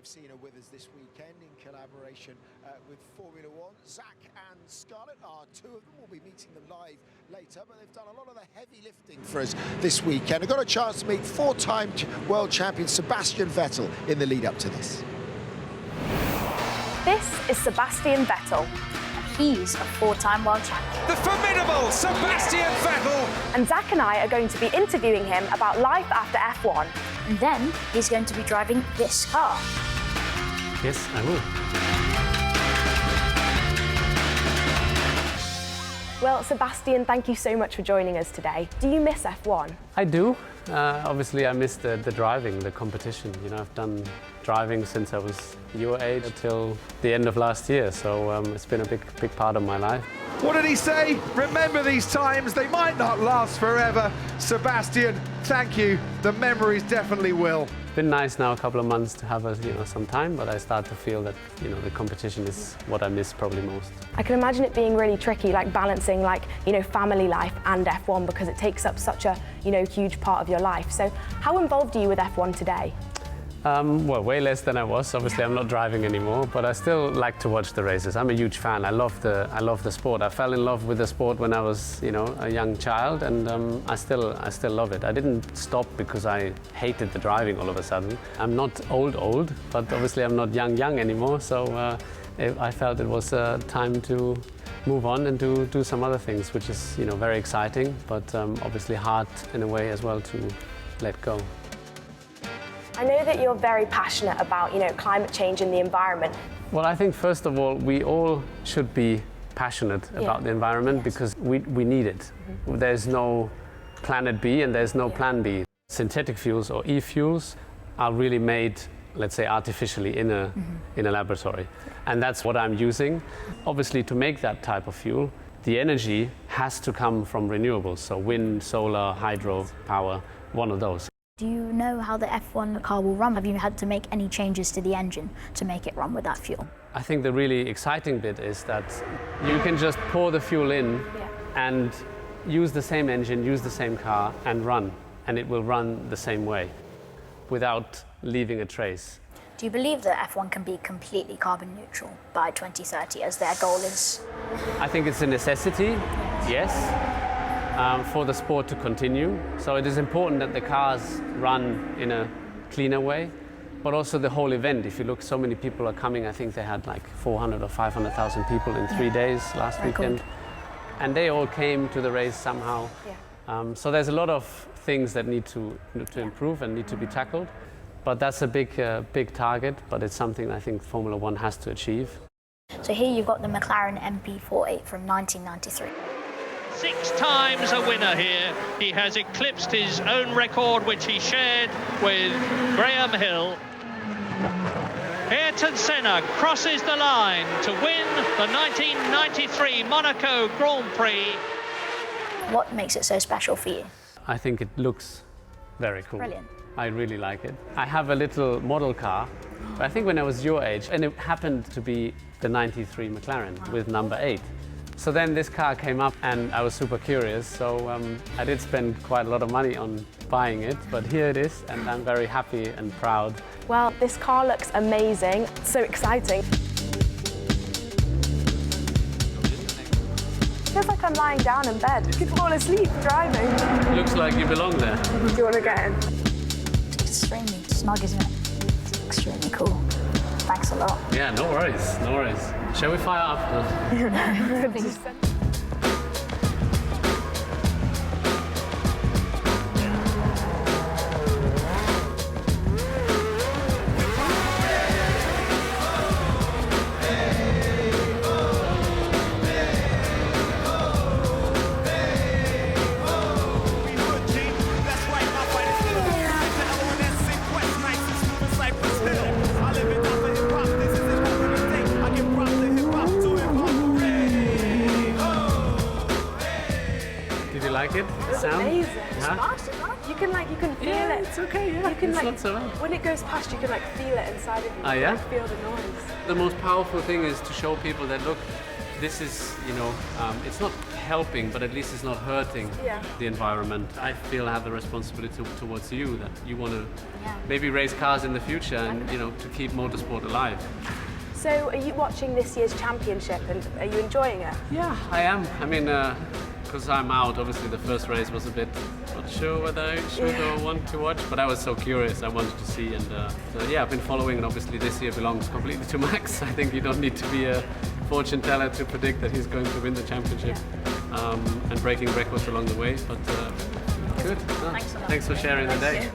Live Cena with us this weekend in collaboration with Formula One. Zac and Scarlett are two of them. We'll be meeting them live later, but they've done a lot of the heavy lifting for us this weekend. I got a chance to meet four-time world champion Sebastian Vettel in the lead up to this. This is Sebastian Vettel. He's a four-time world champion. The formidable Sebastian Vettel! And Zac and I are going to be interviewing him about life after F1. And then he's going to be driving this car. Yes, I will. Well, Sebastian, thank you so much for joining us today. Do you miss F1? I do. Obviously, I miss the driving, the competition. You know, I've done driving since I was your age until the end of last year, so it's been a big part of my life. What did he say? Remember these times, they might not last forever. Sebastian, thank you. The memories definitely will. It's been nice now a couple of months to have some time, but I start to feel that the competition is what I miss probably most. I can imagine it being really tricky, like balancing family life and F1, because it takes up such a huge part of your life. So how involved are you with F1 today? Well, way less than I was. Obviously, I'm not driving anymore, but I still like to watch the races. I'm a huge fan. I love the sport. I fell in love with the sport when I was, a young child, and I still love it. I didn't stop because I hated the driving all of a sudden. I'm not old, but obviously I'm not young anymore. So I felt it was time to move on and do some other things, which is, very exciting, but obviously hard in a way as well to let go. I know that you're very passionate about, climate change and the environment. Well, I think first of all, we all should be passionate about the environment because we need it. Mm-hmm. There's no planet B and there's no plan B. Synthetic fuels or e-fuels are really made, let's say, artificially in a laboratory. And that's what I'm using. Obviously, to make that type of fuel, the energy has to come from renewables. So wind, solar, hydro power, one of those. Do you know how the F1 car will run? Have you had to make any changes to the engine to make it run with that fuel? I think the really exciting bit is that you can just pour the fuel in and use the same engine, use the same car and run. And it will run the same way without leaving a trace. Do you believe that F1 can be completely carbon neutral by 2030 as their goal is? I think it's a necessity, yes. For the sport to continue. So it is important that the cars run in a cleaner way, but also the whole event. If you look, so many people are coming. I think they had like 400 or 500,000 people in 3 days last weekend. And they all came to the race somehow. Yeah. So there's a lot of things that need to improve and need to be tackled. But that's a big target, but it's something I think Formula One has to achieve. So here you've got the McLaren MP48 from 1993. 6 times a winner here. He has eclipsed his own record, which he shared with Graham Hill. Ayton Senna crosses the line to win the 1993 Monaco Grand Prix. What makes it so special for you? I think it looks very cool. Brilliant. I really like it. I have a little model car, I think when I was your age, and it happened to be the 93 McLaren with number 8. So then this car came up and I was super curious, so I did spend quite a lot of money on buying it, but here it is and I'm very happy and proud. Well, this car looks amazing, it's so exciting. Feels like I'm lying down in bed. I could fall asleep driving. Looks like you belong there. Do you want to get in? It's extremely snug, isn't it? It's extremely cool. Thanks a lot. Yeah, no worries, no worries. Shall we fire up? No. Like it? It's sound? amazing. Huh? You can feel it. It's okay, yeah. You can it's not so bad. When it goes past, you can feel it inside of you. Oh, yeah? Feel the noise. The most powerful thing is to show people that, look, this is, it's not helping, but at least it's not hurting the environment. I feel I have the responsibility towards you, that you want to maybe race cars in the future and, you know, to keep motorsport alive. So are you watching this year's championship and are you enjoying it? Yeah, I am. I mean, because I'm out, obviously the first race was a bit not sure whether I should or want to watch, but I was so curious, I wanted to see, and so yeah, I've been following, and obviously this year belongs completely to Max. I think you don't need to be a fortune teller to predict that he's going to win the championship, and breaking records along the way, but good. Thanks a lot. Thanks for sharing the day.